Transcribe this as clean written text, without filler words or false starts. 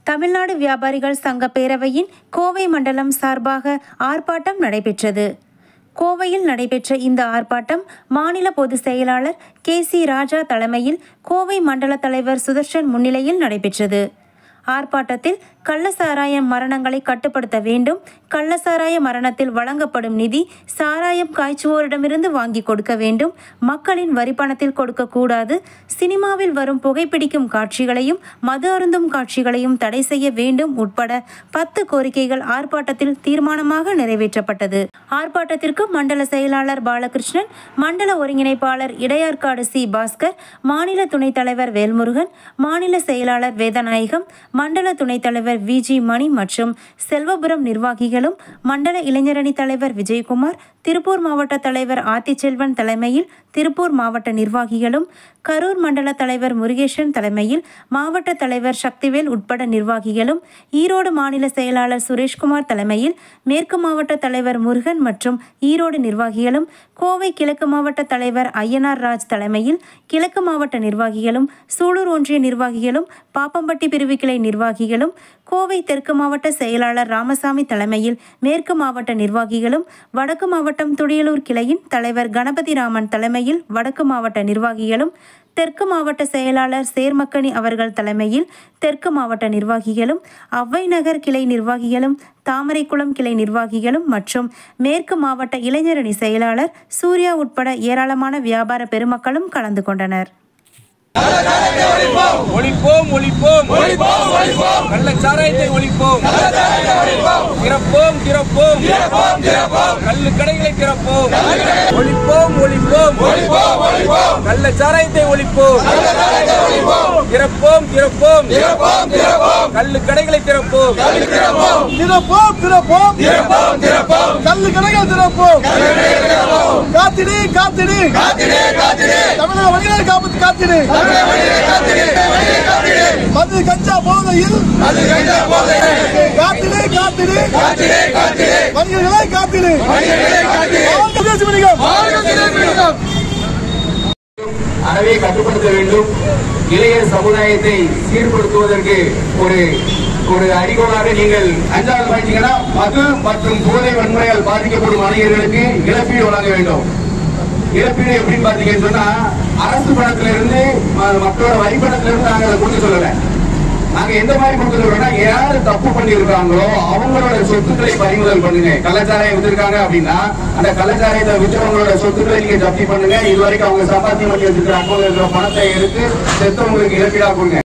தமிழ்நாடு வியாபாரிகள் சங்க பேரவையின் கோவை மண்டலம் சார்பாக ஆர்ப்பாட்டம் நடைபெற்றது. கோவையில் நடைபெற்ற இந்த ஆர்ப்பாட்டம் மாநில பொதுச் செயலாளர் KC ராஜா தலைமையில் கோவை மண்டல தலைவர் சுதர்ஷன் முன்னிலையில் நடைபெற்றது. ஆர்ப்பாட்டத்தில் கள்ளசாராய மரணங்களை கட்டுப்படுத்த வேண்டும், கள்ளசாராய மரணத்தில் வழங்கப்படும் நிதி சாராயம் காய்ச்சுவோரிடமிருந்து வாங்கி கொடுக்க வேண்டும், மக்களின் வரிப்பணத்தில் கொடுக்கக்கூடாது, சினிமாவில் வரும் புகைப்பிடிக்கும் காட்சிகளையும் மது அருந்தும் காட்சிகளையும் தடை செய்ய வேண்டும் உட்பட 10 கோரிக்கைகள் ஆர்ப்பாட்டத்தில் தீர்மானமாக நிறைவேற்றப்பட்டது. ஆர்ப்பாட்டத்திற்கு மண்டல செயலாளர் பாலகிருஷ்ணன், மண்டல ஒருங்கிணைப்பாளர் இடையார்காடு C. பாஸ்கர், மாநில துணைத் தலைவர் வேல்முருகன், மாநில செயலாளர் வேதநாயகம், மண்டல துணைத் தலைவர் VG மணி மற்றும் செல்வபுரம் நிர்வாகிகளும், மண்டல இளைஞரணி தலைவர் விஜயகுமார், திருப்பூர் மாவட்ட தலைவர் ஆத்திச்செல்வன் தலைமையில் திருப்பூர் மாவட்ட நிர்வாகிகளும், கரூர் மண்டல தலைவர் முருகேசன் தலைமையில் மாவட்ட தலைவர் சக்திவேல் உட்பட நிர்வாகிகளும், ஈரோடு மாநில செயலாளர் சுரேஷ்குமார் தலைமையில் மேற்கு மாவட்ட தலைவர் முருகன் மற்றும் ஈரோடு நிர்வாகிகளும், கோவை கிழக்கு மாவட்ட தலைவர் ஐயனார் ராஜ் தலைமையில் கிழக்கு மாவட்ட நிர்வாகிகளும், சூலூர் ஒன்றிய நிர்வாகிகளும், பாப்பம்பட்டி பிரிவு கிளை நிர்வாகிகளும், கோவை தெற்கு மாவட்ட செயலாளர் ராமசாமி தலைமையில் மேற்கு மாவட்ட நிர்வாகிகளும், வடக்கு மாவட்டம் துடியலூர் கிளையின் தலைவர் கணபதி ராமன் தலைமையில் வடக்கு மாவட்ட நிர்வாகிகளும், தெற்கு மாவட்ட செயலாளர் சேர்மக்கனி அவர்கள் தலைமையில் தெற்கு மாவட்ட நிர்வாகிகளும், அவ்வை நகர் கிளை நிர்வாகிகளும், தாமரைக்குளம் கிளை நிர்வாகிகளும் மற்றும் மேற்கு மாவட்ட இளைஞரணி செயலாளர் சூர்யா உட்பட ஏராளமான வியாபார பெருமக்களும் கலந்து கொண்டனர். ஒழிப்போம் ஒழிப்போம் ஒழிப்போம் ஒழிப்போம் கள்ளச்சாராயத்தை ஒழிப்போம் திறப்போம் திறப்போம் திறப்போம் திறப்போம் கள்ளு கடைகளை திறப்போம் ஒழிப்போம் ஒழிப்போம் ஒழிப்போம் ஒழிப்போம் கள்ளச்சாராயத்தை ஒழிப்போம் திறப்போம் திறப்போம் திறப்போம் திறப்போம் கள்ளு கடைகளை திறப்போம் திறப்போம் திறப்போம் திறப்போம் திறப்போம் கள்ளு கடைகள் திறப்போம் காத்திடு காத்திடு காத்திடு காத்திடு தமிழக வணிகர்களை காப்பாற்று காத்திடு மது கஞ்சா போதையில் காத்திடு காத்திடு வணிகர்களை காத்திடு அறவே கட்டுப்படுத்த வேண்டும். இளைஞர் சமுதாயத்தை சீர்படுத்துவதற்கு ஒரு அடிகோலாக நீங்கள் 5வது பாத்தீங்கன்னா மது மற்றும் போதை வன்முறையால் பாதிக்கப்படும் வணிகர்களுக்கு இழப்பீடு வழங்க வேண்டும். இழப்பீடு எப்படின்னு பாத்தீங்கன்னு சொன்னா அரசு பணத்துல இருந்து மக்களோட வரி பணத்துல இருந்து நாங்க அதை கொடுக்க சொல்லல. நாங்க எந்த மாதிரி கொடுக்க சொல்றோம்னா யாரு தப்பு பண்ணி இருக்காங்களோ அவங்களோட சொத்துக்களை பறிமுதல் பண்ணுங்க. கள்ளச்சாராயம் வித்திருக்காங்க அப்படின்னா அந்த கள்ளச்சாராயத்தை விற்றவங்களோட சொத்துக்களை நீங்க ஜப்தி பண்ணுங்க. இதுவரைக்கும் அவங்க சம்பாத்தியம் பண்ணி வச்சிருக்கிற அக்கௌண்ட்ல இருக்கிற பணத்தை எடுத்து செத்தவங்களுக்கு இழப்பீடா கொடுங்க.